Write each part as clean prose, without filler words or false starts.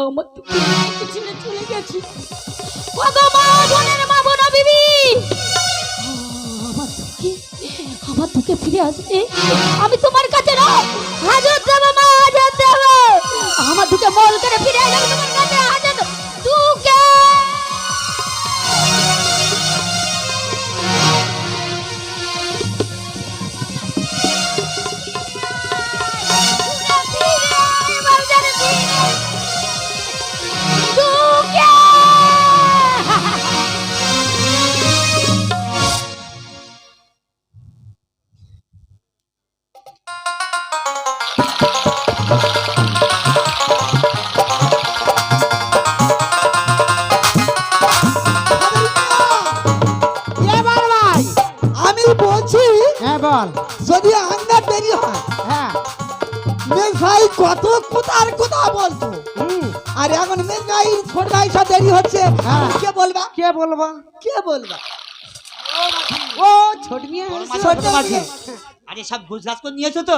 আমার তো ছেলে চলে গেছে। ওগো মা, বোনের মা, বোনা বিবি, আমার তোকে ফিরে আসবে। আমি তোমার কাছে না হাজত দেবো মা, হাজত দেবো। আমার দুটো মল করে ফিরে আসবে তোমার কাছে হাজত তোকে। যদি আন্না দেরি হয়, হ্যাঁ মেজ ভাই কত কোথার কথা বলতো, আর এখন মেজ ভাই ছোট ভাই সব দেরি হচ্ছে, কে বলবা কে বলবা কে বলবা? ও ছোট মিয়া, ছোট মাঝি, আরে সব গুজরাট করে নিয়েছো তো?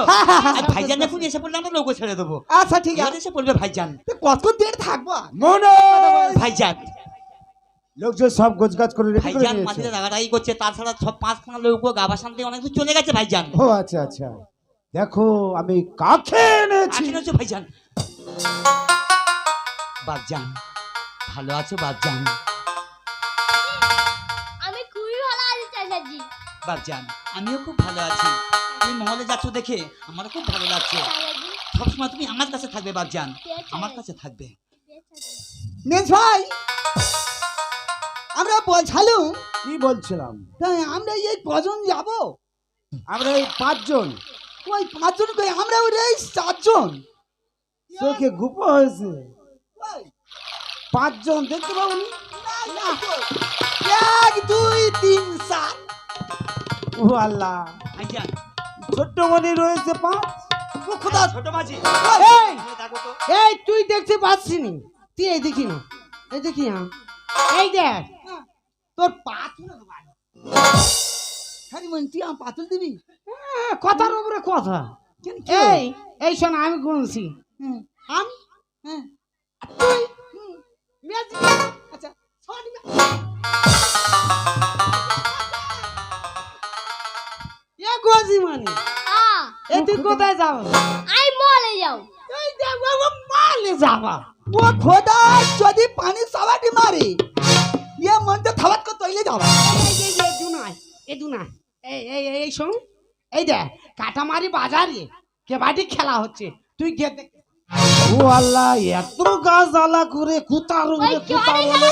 আর ভাইজান যখন এসে পড়লে আমরা লোক ছেড়ে দেবো। আচ্ছা ঠিক আছে, এসে পড়বে ভাইজান। কত দেরি থাকবো মনে ভাইজান? লোকজন সব গোছগাছ করে রেডি করে ভাইজান নিয়েছে। মাঝে রাগারাগি করছে, তাছাড়া সব পাঁচখানা লোক গাবা শান্তি অনেক দূর চলে গেছে ভাইজান। ও আচ্ছা আচ্ছা, দেখো আমি কাকে এনেছি। আসেন ভাইজান। বাপজান ভালো আছো বাপজান? আমি খুবই ভালো আছি চাচাজি। বাপজান আমিও খুব ভালো আছি। তুমি মহলে যাচ্ছ দেখে আমারও খুব ভালো লাগছে। সবসময় তুমি আমার কাছে থাকবে বাপজান, আমার কাছে থাকবে। মেজ ভাই, আমরা বলছিলাম, কি বলছিলাম? তাই আমরা এই কজন যাব? আমরা এই 5 জন। ওই 5 জন কই, আমরা ওই 4 জন। চোখে গুপো হয়েছে। 5 জন দেখতে পাবনি? 1 2 3 4। ও আল্লাহ, ভাইজান ছোট্ট মনি রয়েছে 5। ও খোদা, ছোট মাঝি এই দেখো তো। এই তুই দেখতে পাচ্ছিস নি? তুই এই দেখি না, এই দেখি না, এই দেখ তোর পাতুল ভাই। খালি মন তুই আম পাতুল দিবি? কথার উপরে কথা। এই এই শোন, আমি গুনছি। আমি হ্যাঁ, তুই মেজ, আচ্ছা ছোট এ গজি মানে এ তুই কোথায় যাও? আমি মলে যাও। এই দেখ বাবা, মালে যাবা। ও খোদা, যদি পানি সাবাটি মারে ये मन तो थवत को तोइले जावा। এই দুনাই, এই দুনাই, এই শোন, এই দেখ কাটামারি বাজারে কেবাডি খেলা হচ্ছে, তুই গিয়ে দেখ। ও আল্লাহ, এত গাছ জ্বালা করে কুতার উপরে কুতা বলে।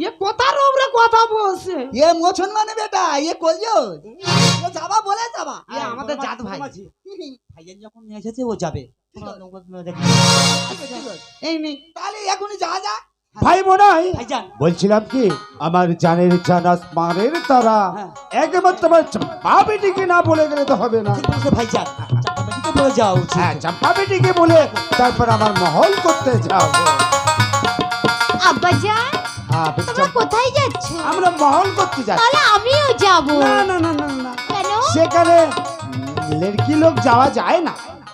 এ কথার উপরে কথা বলছে। ये मोछन माने बेटा, ये कोलियो, ये जावा बोले जावा। এ আমাদের জাত ভাই। ভাইজান যখন নিয়ে এসেছে ও যাবে। তোমরা লোকগুলো দেখো। এই নে তাহলে এখনই যা যা। ভাই মনাই, ভাইজান বলছিলাম কি, আমার জানের জান আসমানের তারা একবার তোমার চম্পা বেটিকে না বলে গেলে তো হবে না। ঠিক বলেছো ভাইজান, চাপাবাটিকে বলে যাও উচিত। হ্যাঁ, চম্পা বেটিকে বলে তারপর আমার মহল করতে যাব। আব্বাজান, হ্যাঁ, তোমরা কোথায় যাচ্ছ? আমরা মহল করতে যাচ্ছি। তাহলে আমিও যাব। না না না না না, কেন? সেখানে লড়কি লোক যাওয়া যায় না।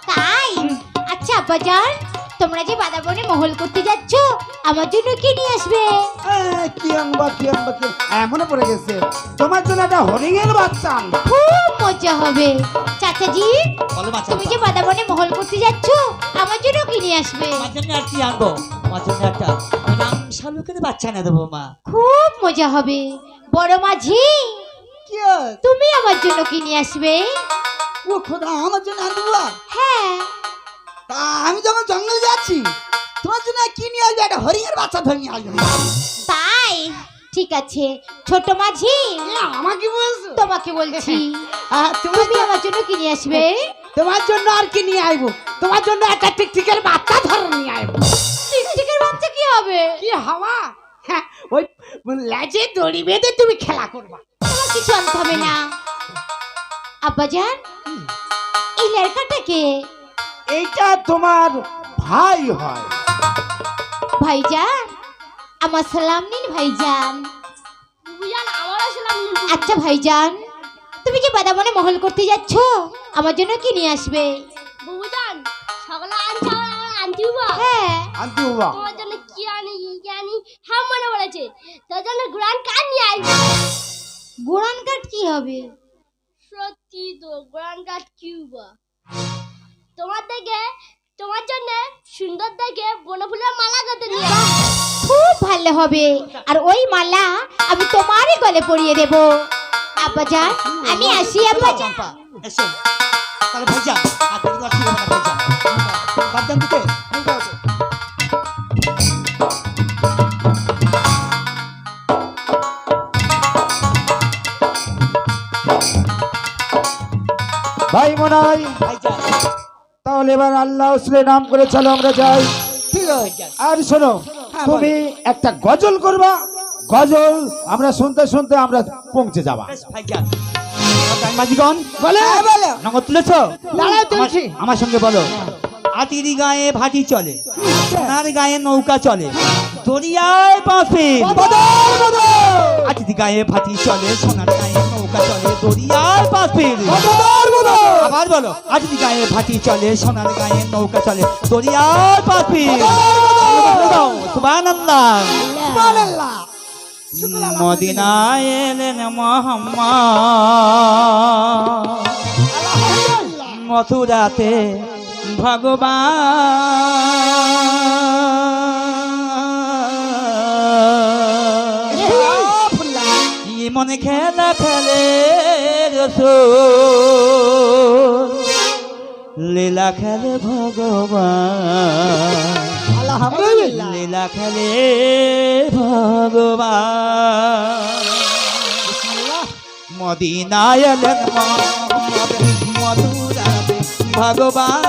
তাই? আচ্ছা আব্বাজান, তোমরা যে বাদাবনে মহল করতে যাচ্ছ, আমার জন্য কি নিয়ে আসবে? কি আনবা কি আনবা কি, মনে পড়ে গেছে, তোমার জন্য একটা হরিণের বাচ্চা আনবা। খুব মজা হবে। চাচাজি, বলো বাচ্চা। তুমি যে বাদাবনে মহল করতে যাচ্ছ, আমার জন্য কি নিয়ে আসবে? আমার জন্য আর কি আনবো? আমার জন্য একটা নাম শালুকের বাচ্চা এনে দেবো মা। খুব মজা হবে। বড় মাঝি, কি है? তুমি আমার জন্য কি নিয়ে আসবে? ও খোদা, আমার জন্য আনবো? হ্যাঁ। তা আমি যখন জঙ্গল যাচ্ছি, তোমার জন্য কি নিয়ে আসবে? একটা হরিণের বাচ্চা ধরে নিয়ে আসবে। তাই? ঠিক আছে ছোট মাঝি, আমাকে বলছো? তোমাকে বলছি, তুমি তুমি আমার জন্য কি নিয়ে আসবে? তোমার জন্য আর কি নিয়ে আইবো? তোমার জন্য একটা টিকটিকের বাচ্চা ধরে নিয়ে আইবো। টিকটিকের বাচ্চা কি হবে? কি হাওয়া, হ্যাঁ, ওই লেজে দড়ি বেঁধে তুমি খেলা করবা। তোমার কিছু আনতে হবে না। আব্বাজান, এই লড়কাটা কে? এইটা তোমার ভাই হয়। ভাইজান, আমার সালাম নিন ভাইজান। আচ্ছা ভাইজান, তুমি যে বাদামনে মহল করতে যাচ্ছ, আমার জন্য কি নিয়ে আসবে? বুবুজান, হ্যাঁ আনতে বাবা তোমার জন্য কি আনি জানি হ্যাঁ মনে পড়েছে তোর জন্য গ্রান কার্ড নিয়ে আসবো গ্রান কার্ড কি হবে সত্যি তো গ্রান কার্ড কি বা তোমার দেখে তোমার জন্য সুন্দর দেখে বনফুলের মালা গাঁথতে নিয়ে খুব ভালো হবে আর ওই মালা আমি তোমারই গলে পরিয়ে দেব আব্বাজান আমি আসি আব্বাজান চম্পা এসো তাহলে ভাইজান আর দেরি করা ঠিক হবে না ভাইজান বাবজান দিতে ভাই মনাই ভাইজান তাহলে এবার আল্লাহ রসুলের নাম করে চলো আমরা যাই ঠিক আছে ভাইজান আর শোনো হ্যাঁ, তুমি একটা গজল করবা গজল আমরা শুনতে শুনতে আমরা পৌঁছে যাবা বেশ ভাইজান মাঝিগণ বলে বলে নগদ তুলেছ দাঁড়াও তুলছি আমার সঙ্গে বলো আতির গায়ে ভাটি চলে সোনার গায়ে নৌকা চলে দরিয়ায় বাঁফির আতির গায়ে ভাটি চলে সোনার গায়ে নৌকা চলে দরিয়ায় বাঁফির আবার বলো আতির গায়ে ভাটি চলে সোনার গায়ে নৌকা চলে দরিয়ায় বাঁফির সুবহানাল্লাহ সুবহানাল্লাহ মদিনায় এলেন মোহাম্মদ মথুরাতে ভগবান মনে খেলা খেলে রসুল লীলা খেলে ভগবান আলহামদুলিল্লাহ লীলা খেলে ভগবান মদিনায় এলেন মোহাম্মদ মথুরাতে ভগবান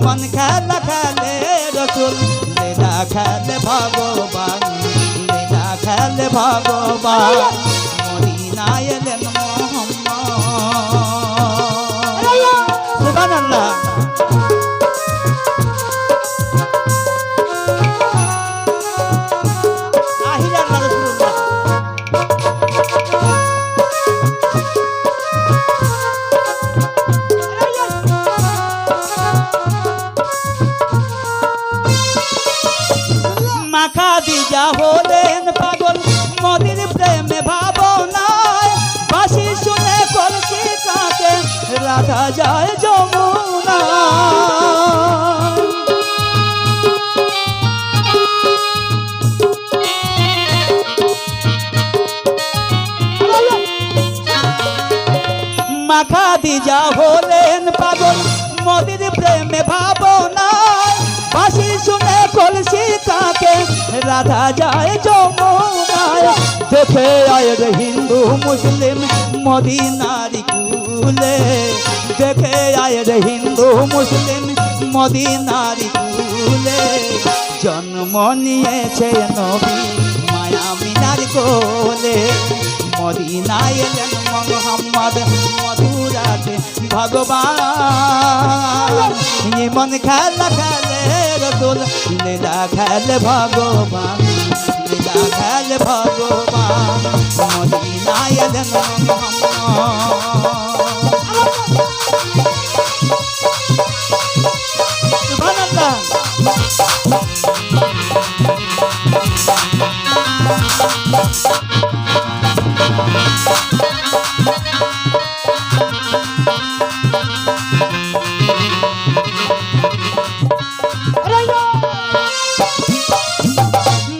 মন খেলা খেলে রসুল লীলা খেলে ভগবান লীলা খেলে ভগবান মদিনায় এলেন মোহাম্মদ সুবহানাল্লাহ আহিরা আল্লাহ রাসূলুল্লাহ মাখা দিজা হলেন পাগল মদির প্রেমে ভাবনায় বাঁশি শুনে কলসি কাঁকে রাধা যায় যমুনা মাখা দিজা হলেন পাগল মদির প্রেমে ভাবনায় বাঁশি শুনে কলসি কাঁকে রাধা যায় যমুনায় দেখে আয় রে হিন্দু মুসলিম মদিনার কুলে দেখে আয় রে হিন্দু মুসলিম মদিনার কুলে জন্ম নিয়েছে নবী মায়া মিনার কোলে মদিনায় এলেন মোহাম্মদ মথুরাতে ভগবান মন খেলা খেলে রসুল লীলা খেলে ভগবান লীলা খেলে ভগবান মদিনায় এলেন সুবহানাল্লাহ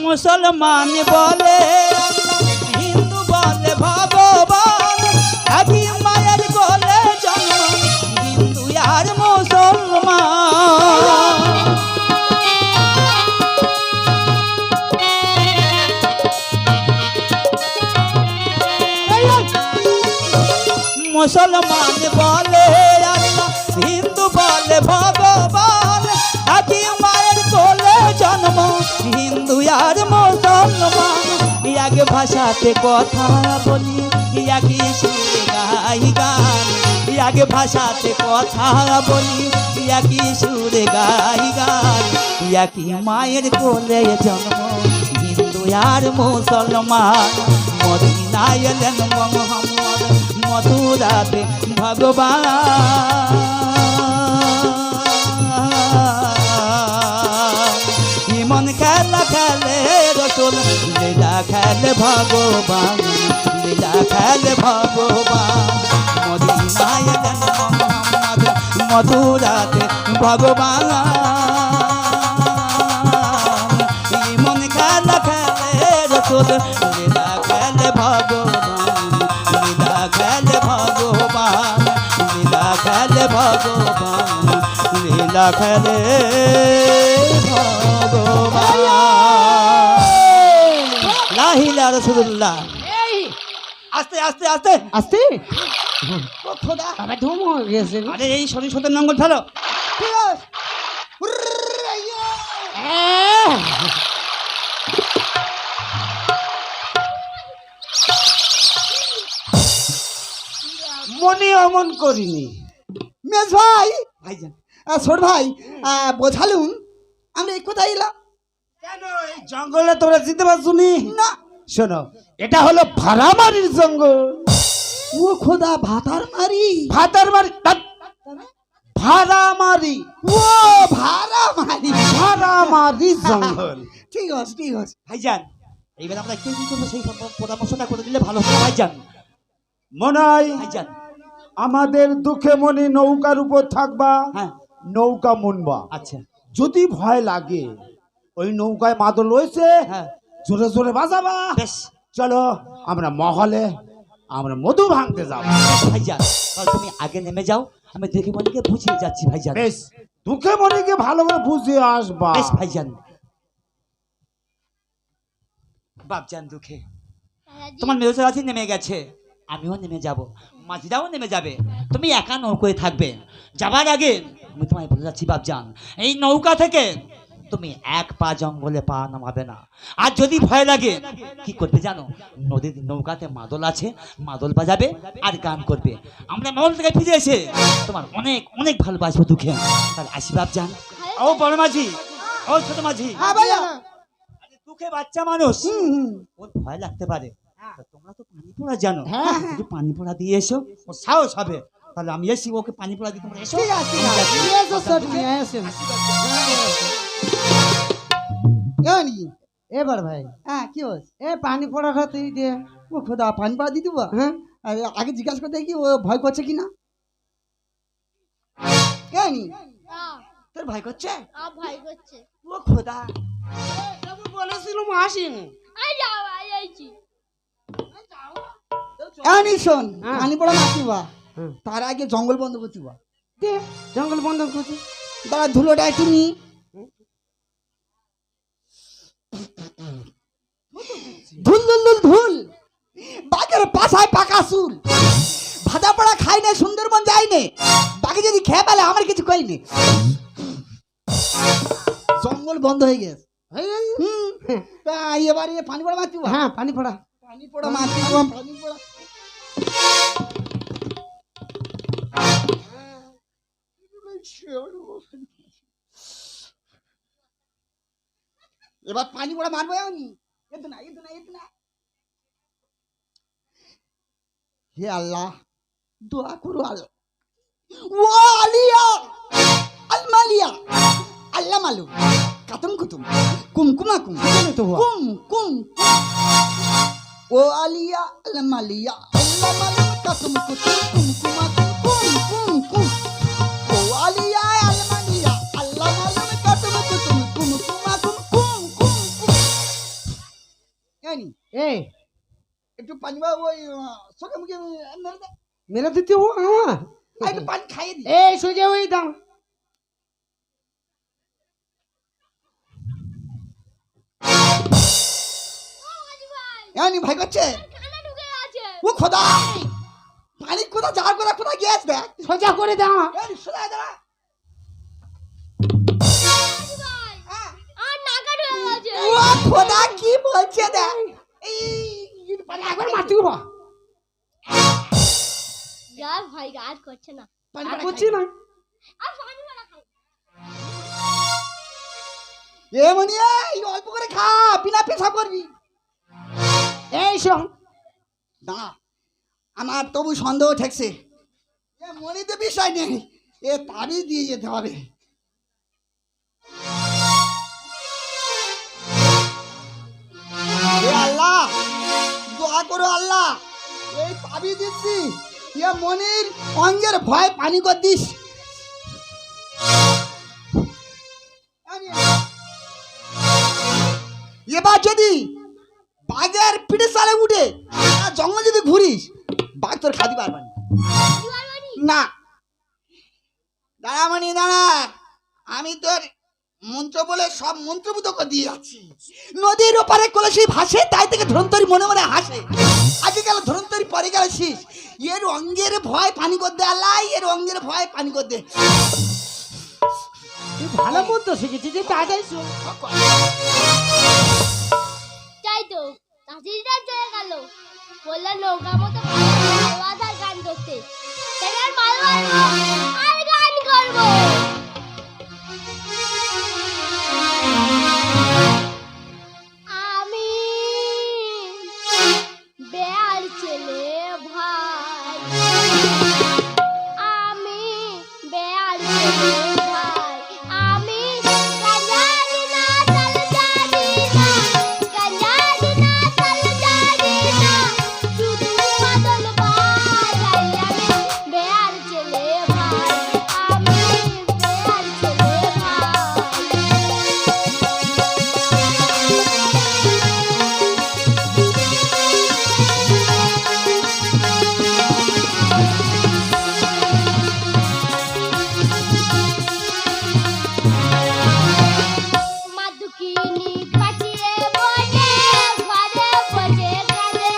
মুসলমান বলে হিন্দু বলে ভগবান একই মায়ের কোলে জন্ম হিন্দু আর মুসলমান মুসলমান বলে আল্লাহ হিন্দু বলে ভগবান একই মায়ের কোলে জন্ম হিন্দু আর মুসলমান এক ভাষাতে কথা বলি একই সুরে গাই গান এক ভাষাতে কথা বলি একই সুরে গাই গান একই মায়ের কোলে জন্ম হিন্দু আর মুসলমান মদিনায় এলেন মোহাম্মদ মথুরাতে ভগবান রসুল লীলা খেলে ভগবান লীলা খেলে ভগবান মদিনায় এলেন মোহাম্মদ মথুরাতে ভগবান মন খেলা খেলে রসুল লীলা খেলে ভগবান লীলা খেলে ভগবান লীলা খেলে ভগবান লীলা খেলে ভগবান লা ইলাহা রাসূলুল্লাহ। এই আস্তে আস্তে আস্তে আসতে ও খোদা তবে ধুম হয়ে গেছে গো। আরে এই শরীর সতের নঙ্গল ফেলো ঠিক আছে উর্রে, ইয়ে। এহ, মনে অমন করিনি। মেজ ভাই ভাইজান ছোট ভাই বোঝালুম আমরা এই কোথায় এলাম কেন এই জঙ্গলে তোমরা যেতে পারছো নি? না শোনো, এটা হলো ভাড়ামারির জঙ্গল। ও খোদা ভাতার মারি ভাতার বাড়ি ভাড়ামারি ও ভাড়া মারি ভাড়ামারি জঙ্গল। ঠিক আছে ঠিক আছে ভাইজান এইবার আমরা কি করবো সেই পরামর্শটা করে দিলে ভালো হবে ভাইজান মনে হয় ভাইজান আমাদের দুঃখে মনে নৌকার উপর থাকবা, হ্যাঁ নৌকা মুনবা। আচ্ছা যদি ভয় লাগে ওই নৌকায় মাদল রয়েছে, হ্যাঁ জোরে জোরে বাজাবা। বেশ চলো আমরা মহলে আমরা মধু ভাঙতে যাব। ভাইজান তাহলে তুমি আগে নেমে যাও আমি দেখে মনিকে বুঝিয়ে যাচ্ছি ভাইজান বেশ, দুঃখে মনিকে ভালো করে বুঝিয়ে আসবা। বেশ ভাইজান বাপজান দুঃখে তোমার মেয়েরাজি নেমে গেছে আমিও নেমে যাব মাঝিরাও নেমে যাবে তুমি একা নৌকোয় থাকবে যাবার আগে আমি তোমায় বলে যাচ্ছি বাপজান এই নৌকা থেকে তুমি এক পা জঙ্গলে পা নামাবে না আর যদি ভয় লাগে কি করবে জানো নদীর নৌকাতে মাদল আছে মাদল বাজাবে আর গান করবে আমরা মহল থেকে ফিরে এসে তোমার অনেক অনেক ভালোবাসবো দুঃখে তাহলে আসি বাপজান ও বড় মাঝি ও ছোট মাঝি হ্যাঁ ভাইয়া আরে দুঃখে বাচ্চা মানুষ ওর ভয় লাগতে পারে তা তোমরা তো পানি পোড়া জানো একটু পানি পোড়া দিয়ে এসো ওর সাহস হবে তাহলে আমি এসি ওকে পানি পোড়া দিয়ে তোমরা এসো ঠিক আছে ঠিক আছে এসো সব নিয়ে আসেন। জানি এবার ভাই হ্যাঁ কি হচ্ছে এ পানি পড়াটা তুই দে। ও খোদা পানি পড়া দিয়ে দিব হ্যাঁ আরে, আগে জিজ্ঞাসা করতে কি ও ভয় করছে কি না জানি তোর ভয় করছে ভয় করছে ও খোদা বলেছিলাম আসেন। আই যাও আই আইছি জানি শোন হ্যাঁ। পানি পড়া মাতিবা হুম। তার আগে জঙ্গল বন্ধ করতিবা দে জঙ্গল বন্ধ করছি। দাঁড়া ধুলোটা একটু নি ধুল ধুল ধুল ধুল বাঘের পাশায় পাকা চুল ভাজা পড়া খাই না সুন্দরবন যাই নে বাঘে যদি খেয়ে পেলে আমার কিছু কইনি জঙ্গল বন্ধ হয়ে গেছে হুম তা এবারে পানি পড়া মারতিবা হ্যাঁ পানি পড়া পানি পড়া মারতিবা পানি পড়া এবার পানি পড়া মারবো আমি এতো না এতো না এতো না হে আল্লাহ দোয়া করো আল্লাহ ও আলিয়া আলমালিয়া আল্লাহ মালু কাতুম কুতুম কুমকুমা কুম তো হুয়া। কুম কুম ও আলিয়া আলমালিয়া আল্লাহ মালু কাতুম কুতুম কুমকুমা কুম কুম কুম ও আলিয়া আলমালিয়া আল্লাহ মালু কাতুম কুতুম কুমকুমা কুম কুম কুম জানি এই একটু পানি বা ওই চোখে মুখে মেরে দে মেরে দিতে হো আমার আর একটু পানি খাইয়ে দি এই সোজা ওই দাম জানি ভয় করছে কানে ঢুকে আছে ও খোদা পানি কোথা যাওয়ার কথা কোথায় গিয়েছে দেখ সোজা করে দাও এই সোজা দাঁড়া আর নাকা ঢুকে গেছে ও খোদা কি বলছে দেখ এই পানি একবার একবার মাটি হো যা ভাই আর করছে না পানি আর পড়া করছি খাই। না আর পানি মারা খাই এ মনি এই অল্প করে খা বিনা পেশাব করবি এই শোন না আমার তবু সন্দেহ ঠেকছে এ মনিতে বিষয় নেই এ তাবিজ দিয়ে যেতে হবে করো আল্লাহ, এই পাবি দিচ্ছি ইয়ে মনির অঙ্গের ভয় পানি কর দিস। এবার যদি বাঘের পিঠে সালে উঠে আর জঙ্গল যদি ঘুরিস, বাঘ তোর খাদি পারবে না। দাঁড়া মনি দাঁড়া, আমি তোর মন্ত্র বলে সব মন্ত্রভূত করে দিয়ে যাচ্ছি। নদীর ওপারে কলসি ভাসে, তাই থেকে ধরন্তরি মনে মনে হাসে। আগে গেল ধরন্তরি, পরে গেল শীষ। এর অঙ্গের ভয় পানি কর দে আল্লাহ, এর অঙ্গের ভয় পানি কর দে। তুই ভালো মন্ত্র শিখেছিস, তুই তাড়াতাড়ি শোন। তাই তো চাষিরা চলে গেল, বললো নৌকা মতো আধার গান করতে। তাই আর মাল মারবো আর গান করবো। আমি বেয়ার ছেলে ভাই, আমি বেয়ার ছেলে ভাই, আমি গাজানি না চল জানি না, গাজানি না চল জানি না, শুধু মাদল বাজাই। আমি বেয়ার ছেলে ভাই, আমি বেয়ার ছেলে ভাই। মাদুকিনি কাটিয়ে বনে ঘরে বসে কাঁদে,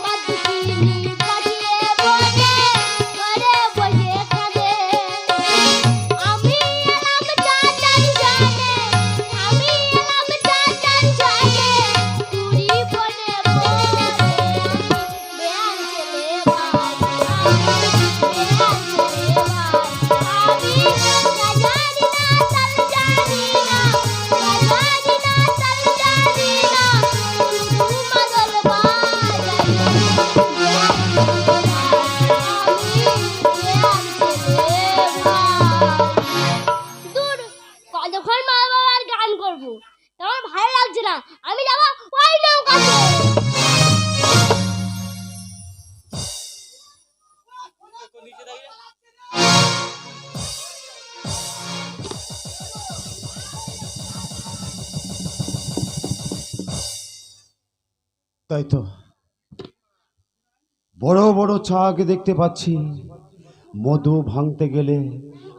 মাদুকিনি কাটিয়ে বনে ঘরে বসে কাঁদে। আমি এলাম চাচার জানে, আমি এলাম চাচার জানে, তুরি বনে বনে। বেয়ার ছেলে ভাই, আমি বেয়ার ছেলে ভাই, আমি গাজানি না চল জানি না, গাজানি না চল জানি না, শুধু মাদল বাজাই। বেয়ার ছেলে ভাই, দূর কতক্ষণ মা বাবার গান করবো, আমার ভালো লাগছে না। আমি যাবো ওই নৌকাতে। তাই তো বড় বড় ছাগ দেখতে পাচ্ছি, মধু ভাঙতে গেলে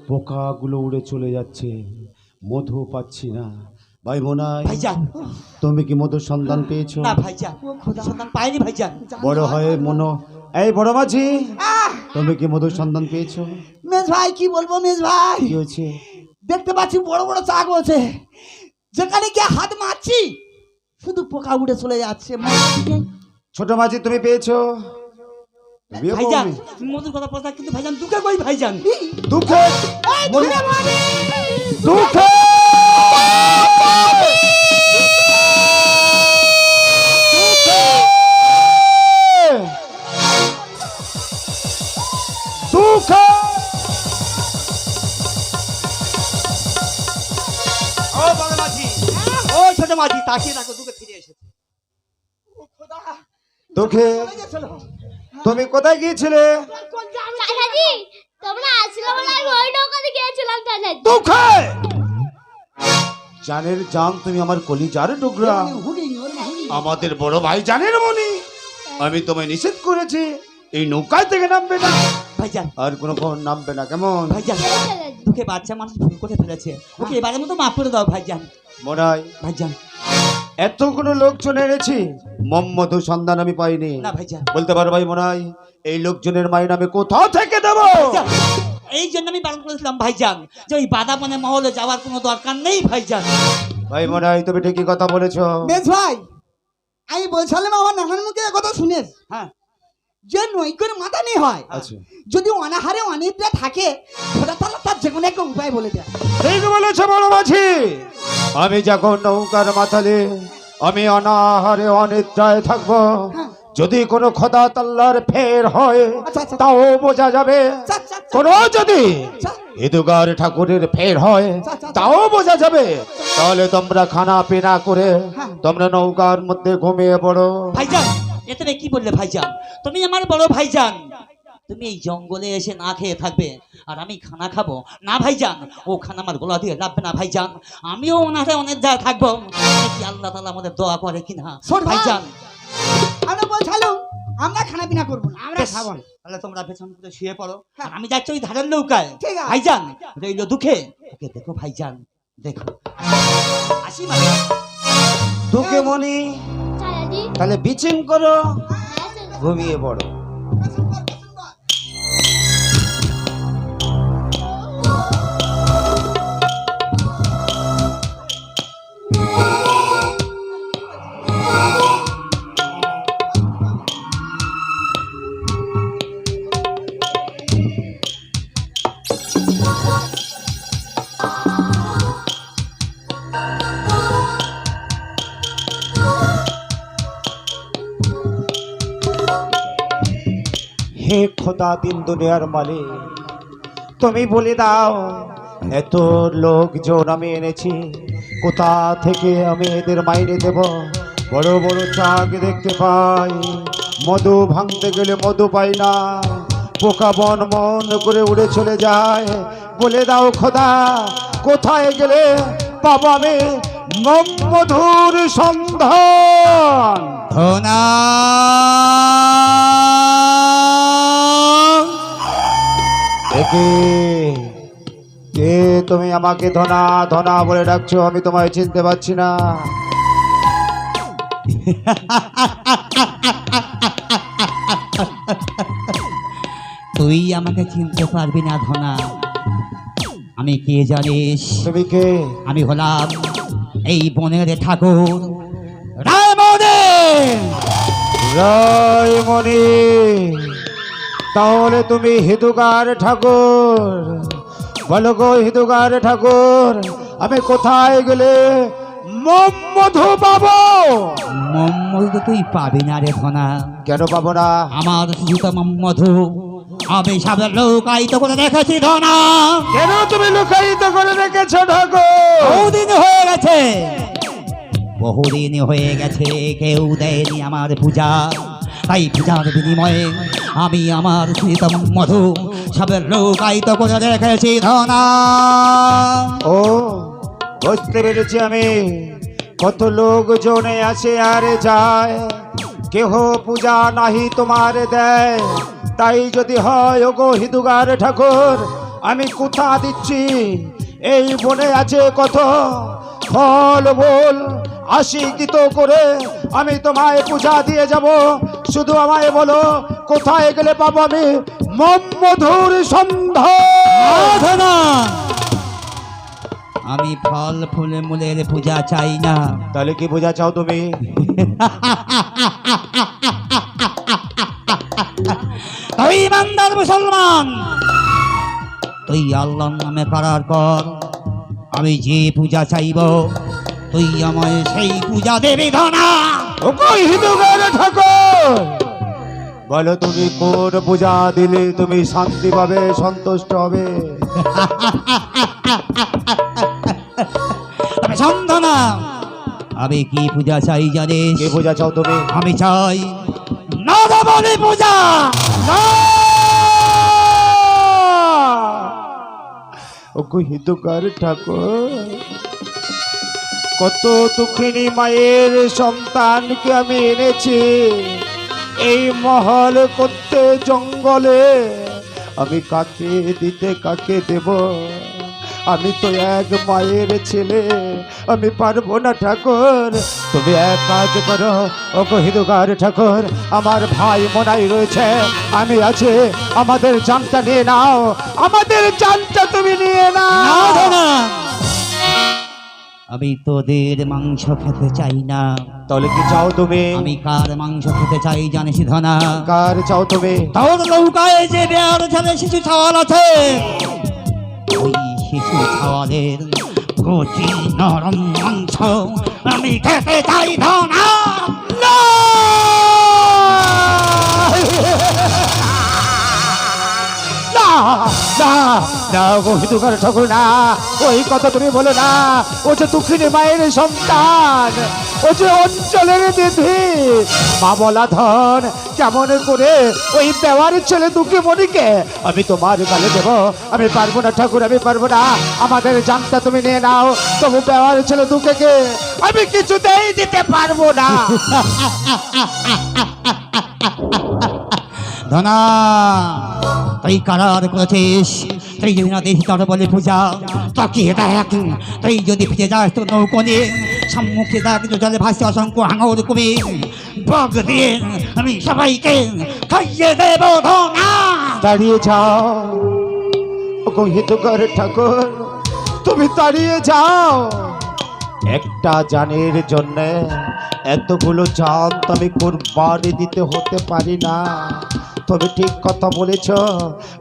পোকাগুলো উড়ে চলে যাচ্ছে, মধু পাচ্ছি না। ভাই বোনাই, ভাইজান তুমি কি মধুর সন্ধান পেয়েছো? না ভাইজান, সন্ধান পাইনি ভাইজান। বড় হয়ে মনো, এই বড় মাঝি, তুমি কি মধুর সন্ধান পেয়েছো? মেজ ভাই কি বলবো মেজ ভাই, কি হয়েছে? দেখতে পাচ্ছি বড় বড় চাক বলছে, যেখানে গিয়ে হাত মারছি শুধু পোকা উড়ে চলে যাচ্ছে। ছোট মাঝি তুমি পেয়েছো? তুমিও ভাইজান পাওনি? তুমি মধুর কথা বলতা, কিন্তু ভাইজান দুঃখে কই ভাইজান। দুঃখে দুঃখে দুঃখে ও বড় মাঝি, ও ছোট মাঝি, তাকিয়ে দেখো দুঃখে ফিরে এসেছে। দুঃখে তুমি কোথায় গিয়েছিলে? চাচাজি তোমরা আসলে বলে আমি ওই নৌকাতে গিয়েছিলাম চাচাজি। দুঃখে জানের জান, তুমি আমার কলিজার টুকরা, আমাদের বড় ভাই জানের মনি, আমি তোমায় নিষেধ করেছি এই নৌকায় থেকে নামবে না, ভাইজান আর কোনো নামবে না, কেমন? ভাইজান দুঃখে বাচ্চা মানুষ ভুল করে ফেলেছে, ওকে এবারের মতো মাফ করে দাও ভাইজান। মনাই, ভাইজান এতগুলো লোকজন এনেছি, মম্মধু সন্ধান আমি পাইনি। না ভাইজান, বলতে পারো ভাই মনাই, এই লোকজনের মাইন আমি কোথাও থেকে দেবো? ভাইজান, এই জন্য আমি বারণ করেছিলাম ভাইজান যে ওই বাদাবনে মহলে যাওয়ার কোনো দরকার নেই ভাইজান। ভাই মনাই, তুমি ঠিকই কথা বলেছো। মেজ ভাই আমি বলছিলাম আমার নানার মুখে কথা শুনেছ, হ্যাঁ যে নৈকের মাথা নেই হয়, আচ্ছা, যদি অনাহারে অনিদ্রা থাকে খোদা তাআলা তার যে কোনো একটা উপায় বলে দেয়। ঠিক বলেছো বড় মাঝি, আমি যখন নৌকার মাথালে আমি অনাহারে অনিদ্রায় থাকবো, যদি কোনো খোদা তাল্লার ফের হয় আচ্ছা, আচ্ছা। তাও বোঝা যাবে, কোনো যদি ইদুগার ঠাকুরের ফের হয় তাও বোঝা যাবে, তাহলে তোমরা খানা পিনা করে তোমরা নৌকার মধ্যে ঘুমিয়ে পড়ো। ভাইজান এ তুমি কি বললে ভাইজান? তুমি আমার বড় ভাইজান, তুমি এই জঙ্গলে এসে না খেয়ে থাকবে আর আমি খানা খাবো না ভাইজান? ও খানা আমার গলা দিয়ে লাগবে না ভাইজান, আমিও ওনারে অনেক জায়গায় থাকবো। দেখি আল্লাহ তাআলা আমাদের দোয়া করে কিনা শোন ভাই, ভাইজান। আমরা বলছিলাম আমরা খানা পিনা করবো না। আমরা বেশ, খাবো না। তাহলে তোমরা পেছন করে শুয়ে পড়ো আর আমি যাচ্ছি ওই ধারের নৌকায়। ঠিক আছে। ভাইজান রইল দুঃখে, ওকে দেখো ভাইজান, দেখো। আসি মানে তোকে মনি চালাদি তাহলে বিচিং করো, হ্যাঁ স্যার। ঘুমিয়ে পড়ো। হে খোদা দিন দুনিয়ার মালিক, তুমি বলে দাও এত লোকজন আমি এনেছি, কোথা থেকে আমি এদের মাইনে দেব? বড় বড় চাক দেখতে পাই, মধু ভাঙতে গেলে মধু পাই না, পোকা বন মন করে উড়ে চলে যায়। বলে দাও খোদা কোথায় গেলে পাবো আমি মধুর সন্ধান? ধনা একে কে তুমি আমাকে ধনা ধনা বলে ডাকছো? আমি তোমায় চিনতে পারছি না। তুই আমাকে চিনতে পারবি না ধনা, আমি কে জানিস? তুমি কে? আমি হলাম এই বনের ঠাকুর রায়মনে। রায়মণি, তাহলে তুমি হিদুগার ঠাকুর? বলো গো হিদুগার ঠাকুর, আমি কোথায় গেলে মধু পাবো? মধু তুই পাবি না রে ধনা। কেন পাবো না? আমার শুধু মধু আমি সাবের লোকায়িত করে রেখেছি ধনা। কেন তুমি লুকায়িত করে রেখেছো ঠাকুর? বহুদিন হয়ে গেছে, বহুদিন হয়ে গেছে কেউ দেয়নি আমার পূজা, তাই পূজার বিনিময়ে আমি আমার শীতম মধু সাবের লোকায়িত করে রেখেছি ধনা। ও বুঝতে পেরেছি আমি, কত লোক জনে আসে আর যায়, কেহ পূজা নাহি তোমার দেয়। তাই যদি হয় ওগো হিদুগার ঠাকুর, আমি কোথা দিচ্ছি, এই বনে আছে কত ফল বল, আশীর্বাদ করে আমি তোমায় পূজা দিয়ে যাব। শুধু আমায় বলো কোথায় গেলে পাবো আমি মধুর সন্ধান? ধনা আমি ফল ফুলে মূলের পূজা চাই না। তাহলে কি পূজা চাও তুমি? তুই ইমানদার মুসলমান, তুই আল্লাহর নামে করার পর আমি যে পূজা চাইব তুই আমায় সেই পূজা দেবি ধনা। ওগো হিদুগার ঠাকুর, বলো তুমি কোন পূজা দিলে তুমি শান্তি পাবে, সন্তুষ্ট হবে? আমি সন্ধানা, আমি কি পূজা চাই জানিস? কে পূজা চাও তুমি? আমি চাই নরবলি পূজা। ওগো হিদুগার ঠাকুর, কত দুঃখিনী মায়ের সন্তানকে আমি এনেছি এই মহল করতে জঙ্গলে, আমি কাকে দিতে কাকে দেব? আমি তো এক মায়ের ছেলে, আমি পারবো না ঠাকুর। তুমি এক কাজ করো ওগো হিদুগার ঠাকুর, আমার ভাই মনাই রয়েছে, আমি আছে, আমাদের জানটা নিয়ে নাও, আমাদের জানটা তুমি নিয়ে না নাও। ধনা, আমি তোদের মাংস খেতে চাই না। তাহলে কি চাও তুমি? আমি কার মাংস খেতে চাই জানিস ধনা? কার চাও তুমি? তোর নৌকায় যে বেয়ার ছেলে শিশু ছাওয়াল আছে, ওই শিশু ছাওয়ালের কচি নরম মাংস আমি খেতে চাই ধনা। না! না না না গো হিদুগার ঠাকুর, না, ওই কথা তুমি বলো না। ও যে দুঃখিনী মায়ের সন্তান, ও যে অঞ্চলের বিধি মা বলা ধন কেমন করে ওই দেওয়ার ছেলে দুঃখী মনিকে আমি তোমার গালে দেব? আমি পারবো না ঠাকুর, আমি পারবো না। আমাদের জানটা তুমি নিয়ে নাও, তবু দেওয়ার ছেলে দুঃখকে আমি কিছুতেই দিতে পারবো না। ধনা তুই কারার করেছিস, তুই যদি না দেখি তার বলে পূজা তাকিয়ে দেখ, তুই যদি ফিরে যাস তোর নৌকো নিয়ে সম্মুখে দেখ জলে ভাসছে অসংখ্য হাঙর কবি বগ দিয়ে আমি সবাইকে খাইয়ে দেব। ধনা দাঁড়িয়ে যাও হিতকর ঠাকুর, তুমি দাঁড়িয়ে যাও। একটা জানের জন্য এতগুলো জান তুমি কুরবানি দিতে হতে পারি না। তুমি ঠিক কথা বলেছ।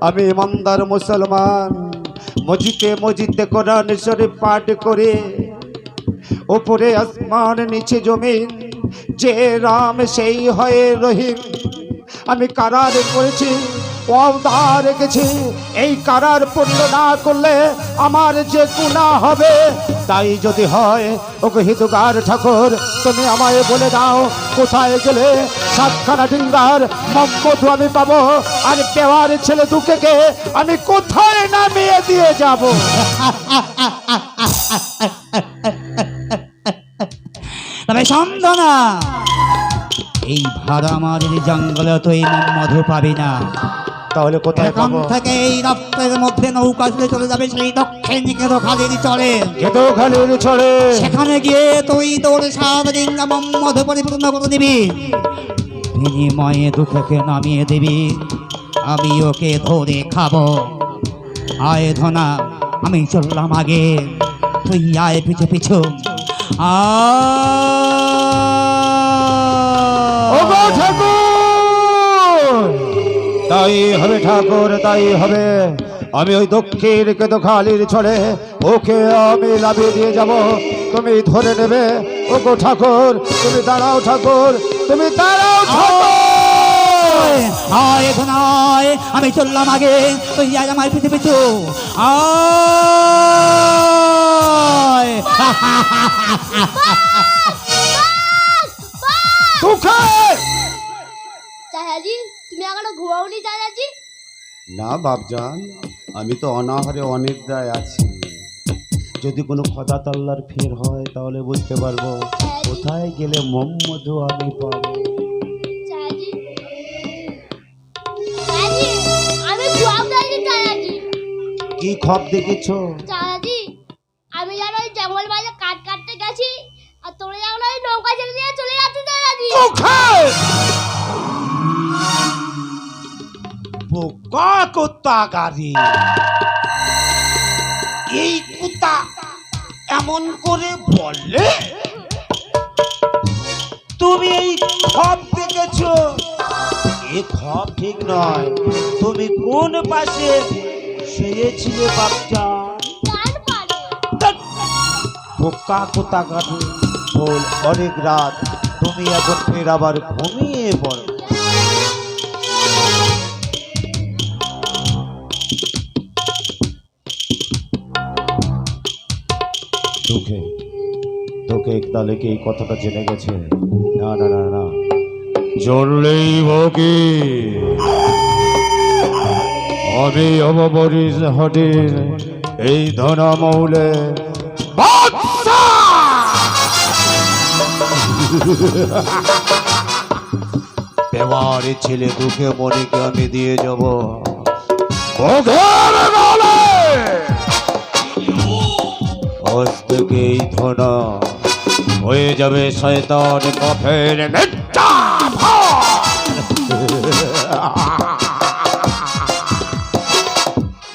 আমি ইমানদার মুসলমান, মসজিদে মসজিদে কোরআন শরীফ পাঠ করে, উপরে আসমান নিচে জমিন, যে রাম সেই হয়ে রহিম। আমি কারার করেছি, ওয়াদা রেখেছি, এই কারার পূর্ণ না করলে আমার যে গুনাহ হবে। তাই যদি হয় ওকে হিতুকার ঠাকুর, তুমি আমায় বলে দাও কোথায় গেলে সাতখানা ডিঙ্গার মম্মধু আমি পাবো, আর দেওয়ার ছেলে দুঃখকে আমি কোথায় নামিয়ে দিয়ে যাব? তবে সন্ধ্যা এই ভাড়ামারির জঙ্গলে তুই মধু পাবি না। তাহলে কোথায় এখান পাবো? থেকে এই রাস্তার মধ্যে নৌকা চলে যাবে সেই দক্ষিণ দিকের খালির চলে, খালির ছড়ে। সেখানে গিয়ে তুই তোর সাত ডিঙ্গা মধু পরিপূর্ণ করে দিবি, বিনিময়ে দুঃখকে নামিয়ে দিবি, আমি ওকে ধরে খাবো। আয় ধনা আমি চললাম আগে, তুই আয় পিছু পিছু। ওগো ঠাকুর, তাই হবে ঠাকুর, তাই হবে। আমি ওই দক্ষিণ কেতো খালির ছড়ে ওকে আমি লাভিয়ে দিয়ে যাব, তুমি ধরে নেবে। ওগো ঠাকুর, তুমি দাঁড়াও ঠাকুর, তুমি দাঁড়াও ঠাকুর। আয় ধনায় আমি চললাম আগে, তুই আয় আমার পিছু পিছু। আয় চাচাজি তুমি এখনো ঘুমাওনি চাচাজি? না বাপজান, আমি তো অনাহারে অনিদ্রায় আছি। যদি কোনো খোদা তাল্লার ফের হয় তাহলে বুঝতে পারবো কোথায় গেলে মম্মধু আমি পাবো। চাচাজি চাচাজি আমি ঘুমাও চাইছি চাচাজি। কি খব দেখেছো? চাচাজি আমি যেন ওই জঙ্গল বাজে কাঠ কাটতে গেছি, আর তোমরা যেন ওই নৌকা ছেড়ে দিয়ে চলে যাচ্ছ চাচাজি। বোকা কুত্তা গাড়ি, এই কুত্তা এমন করে বললে? তুমি এই খব দেখেছো? এই খব ঠিক নয়। তুমি কোন পাশে শুয়েছিলে বাপজান? কান পারে বোকা কুত্তা গাড়ি বল, অনেক রাত, তুমি এখন ফের আবার ঘুমিয়ে পড়ো। তোকে তোকে তাহলে কি এই কথাটা জেনে গেছে? না না না না, জললেই বকি আমি অবরিস হটির এই ধনা মৌলে বেমারি ছেলে দুঃখে মনিকে আমি দিয়ে যাব। আজ থেকে এই ধনা হয়ে যাবে শয়তান কফের মেট্টা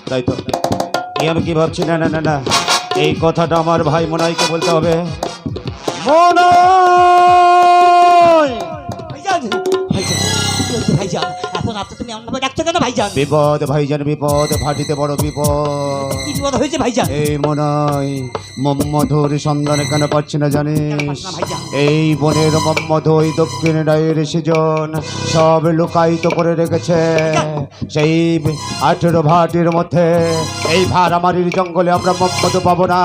তাই তো আমি কি ভাবছি? না না না না, এই কথাটা আমার ভাই মনাইকে বলতে হবে। মনাই ভাইজান, ভাইজান, ভাইজান, এখন রাতে তুমি এমন ভাবে ডাকছো কেন ভাইজান? বিপদ ভাইজান বিপদ, ভাটিতে বড় বিপদ। কি বিপদ হয়েছে ভাইজান? এই মনাই মধুর সন্ধান কেন পাচ্ছি না জানিস? এই বনের মধু ওই দক্ষিণ রায়ের সেজন সব লুকায়িত করে রেখেছে সেই 18 ভাটির মধ্যে। এই ভাড়ামারির জঙ্গলে আমরা মধু পাবো না,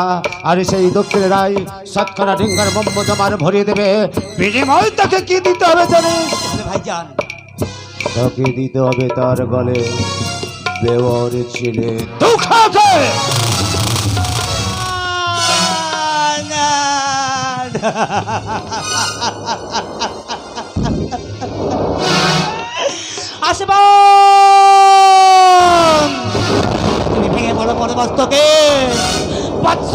আর সেই দক্ষিণ রায় সৎকরা ডিঙ্গার মধু আমার ভরিয়ে দেবে। বিনিময় তাকে কি দিতে হবে জানিস? ভাইজান তাকে দিতে হবে তার গলে বেওয়ার ছিলে দুঃখাকে। আসব তুমি ভেঙে বড় বড় মস্তকে বৎস,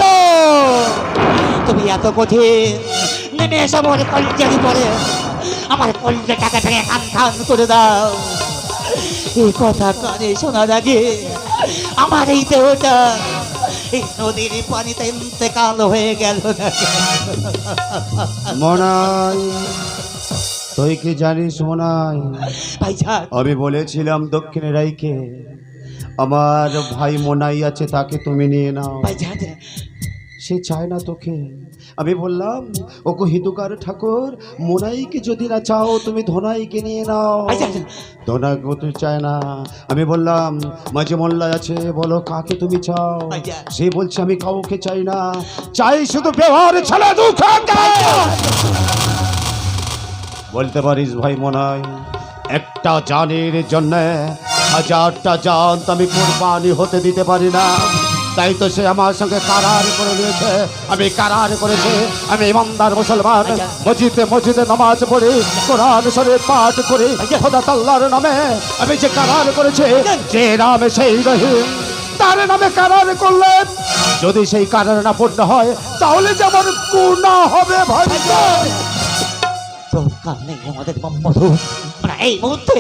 তুমি এত কঠিন নেমে এসো আমার কলজারি পরে, আমার কলজা টাকা ভেঙে খান খান করে দাও। এই কথা কানে শোনার আগে আমার এই দেহটা এই নদীর পানিতে ইন্তেকাল হয়ে গেল না। মনাই তুই কি জানিস মনাই? ভাইজান আমি বলেছিলাম দক্ষিণে রাইকে আমার ভাই মনাই আছে, তাকে তুমি নিয়ে নাও। ভাইজান সে চায় না তোকে। আমি বললাম ওগো হিন্দুকার ঠাকুর, মোনাইকে যদি না চাও তুমি ধনাইকে নিয়ে নাও। ধনাইকে তুই চায় না। আমি বললাম মাঝে মোল্লা আছে, বলো কাকে তুমি চাও? সে বলছে আমি কাউকে চাই না, চাই শুধু ব্যবহার ছাড়া দুঃখ। বলতে পারিস ভাই মোনাই, একটা জানের জন্য 1000টা জান তো আমি কোরবানি হতে দিতে পারি না। তাই তো সে আমার সঙ্গে কারার করে নিয়েছে, আমি কারার করেছি। আমি ইমানদার মুসলমান, মসজিদে মসজিদে নামাজ পড়ি, কোরআন শরীফ পাঠ করি, খোদা তাআলার নামে আমি যে কারার করেছি, যে নামে সেই রহিম, তার নামে কারার করলেন। যদি সেই কারার না পূর্ণ হয় তাহলে যেমন গুনাহ হবে ভাই। দরকার নেই আমাদের মধু, আমরা এই মুহূর্তে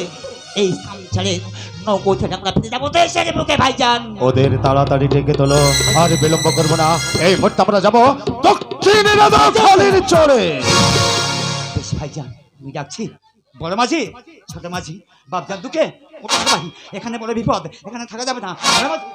এই স্থান ছেড়ে নৌকো ছেড়ে আমরা ফিরে যাবো দেশের বুকে ভাইজান। ওদের তাড়াতাড়ি ডেকে তোলো, আর বিলম্ব করবো না। এই মুহূর্তে আমরা যাবো দক্ষিণ খালির চরে। বেশ ভাইজান আমি যাচ্ছি। বড় মাঝি, ছোট মাঝি, বাপজান দুকে এখানে বড় বিপদ, এখানে থাকা যাবে না। বড় মাঝি